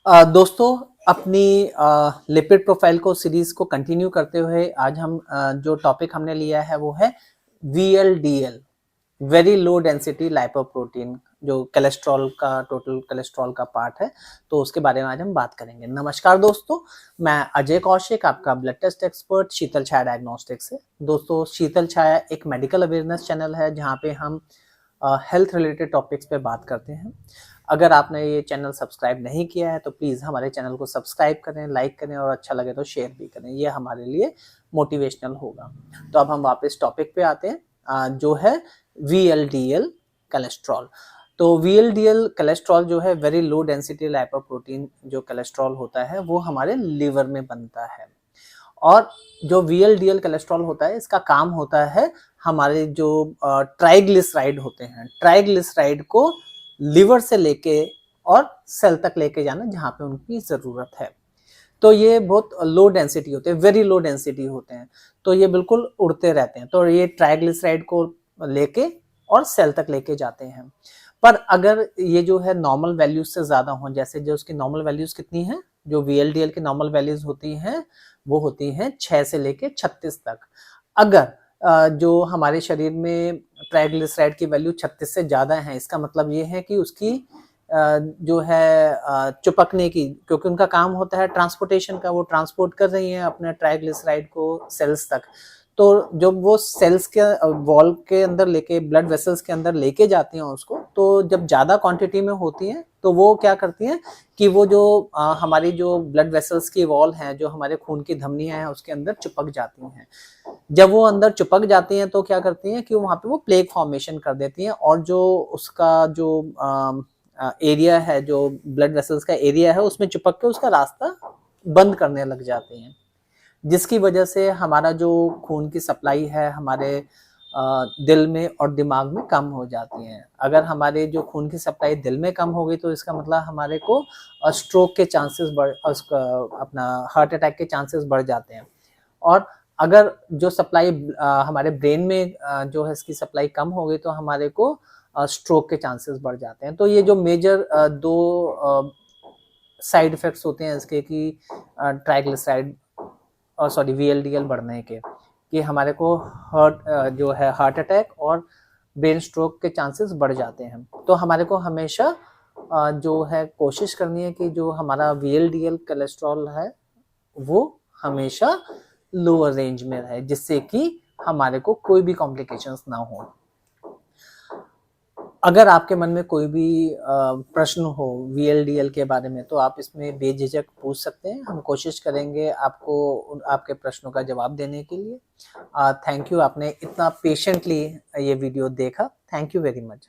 दोस्तों अपनी lipid profile को सीरीज को कंटिन्यू करते हुए आज हम जो टॉपिक हमने लिया है वो है VLDL, very low density lipoprotein, जो कोलेस्ट्रॉल का टोटल कोलेस्ट्रॉल का पार्ट है। तो उसके बारे में आज हम बात करेंगे। नमस्कार दोस्तों, मैं अजय कौशिक, आपका ब्लड टेस्ट एक्सपर्ट शीतल छाया डायग्नोस्टिक्स से। दोस्तों, शीतल छाया एक मेडिकल अवेयरनेस चैनल है जहाँ पे हम हेल्थ रिलेटेड टॉपिक्स पे बात करते हैं। अगर आपने ये चैनल सब्सक्राइब नहीं किया है तो प्लीज़ हमारे चैनल को सब्सक्राइब करें, लाइक करें और अच्छा लगे तो शेयर भी करें, ये हमारे लिए मोटिवेशनल होगा। तो अब हम वापस टॉपिक पे आते हैं जो है VLDL कोलेस्ट्रॉल। तो VLDL कोलेस्ट्रॉल जो है वेरी लो डेंसिटी लाइपोप्रोटीन जो कोलेस्ट्रॉल होता है वो हमारे लिवर में बनता है। और जो VLDL कोलेस्ट्रॉल होता है इसका काम होता है हमारे जो ट्राइग्लिसराइड होते हैं, ट्राइग्लिसराइड को लिवर से लेके और सेल तक लेके जाना जहाँ पे उनकी ज़रूरत है। तो ये बहुत लो डेंसिटी होते हैं, वेरी लो डेंसिटी होते हैं, तो ये बिल्कुल उड़ते रहते हैं। तो ये ट्राइग्लिसराइड को लेके और सेल तक लेके जाते हैं। पर अगर ये जो है नॉर्मल वैल्यूज से ज़्यादा हो, जैसे जो उसकी नॉर्मल वैल्यूज कितनी हैं, जो VLDL की नॉर्मल वैल्यूज होती हैं वो होती हैं 6 से लेके 36 तक। अगर जो हमारे शरीर में ट्राइग्लिसराइड की वैल्यू 36 से ज़्यादा है, इसका मतलब ये है कि उसकी जो है चिपकने की, क्योंकि उनका काम होता है ट्रांसपोर्टेशन का, वो ट्रांसपोर्ट कर रही हैं अपने ट्राइग्लिसराइड को सेल्स तक। तो जब वो सेल्स के वॉल के अंदर लेके, ब्लड वेसल्स के अंदर लेके जाती हैं उसको, तो जब ज़्यादा क्वांटिटी में होती हैं तो वो क्या करती हैं कि वो जो हमारी जो ब्लड वेसल्स की वॉल हैं, जो हमारे खून की धमनियाँ हैं, उसके अंदर चिपक जाती हैं। जब वो अंदर चिपक जाती हैं तो क्या करती हैं कि वहाँ पे वो प्लेग फॉर्मेशन कर देती हैं, और जो उसका जो एरिया है, जो ब्लड वेसल्स का एरिया है, उसमें चिपक के उसका रास्ता बंद करने लग जाती हैं, जिसकी वजह से हमारा जो खून की सप्लाई है हमारे दिल में और दिमाग में कम हो जाती हैं। अगर हमारे जो खून की सप्लाई दिल में कम हो गई तो इसका मतलब हमारे को स्ट्रोक के चांसेस अपना हार्ट अटैक के चांसेस बढ़ जाते हैं। और अगर जो सप्लाई हमारे ब्रेन में जो है इसकी सप्लाई कम हो गई तो हमारे को स्ट्रोक के चांसेस बढ़ जाते हैं। तो ये जो मेजर दो साइड इफेक्ट्स होते हैं इसके कि ट्राइग्लिसराइड और VLDL बढ़ने के, कि हमारे को जो है हार्ट अटैक और ब्रेन स्ट्रोक के चांसेस बढ़ जाते हैं। तो हमारे को हमेशा जो है कोशिश करनी है कि जो हमारा VLDL कोलेस्ट्रॉल है वो हमेशा लोअर रेंज में रहे, जिससे कि हमारे को कोई भी कॉम्प्लिकेशंस ना हो। अगर आपके मन में कोई भी प्रश्न हो VLDL के बारे में तो आप इसमें बेझिझक पूछ सकते हैं। हम कोशिश करेंगे आपको आपके प्रश्नों का जवाब देने के लिए। थैंक यू, आपने इतना पेशेंटली ये वीडियो देखा। Thank you very much.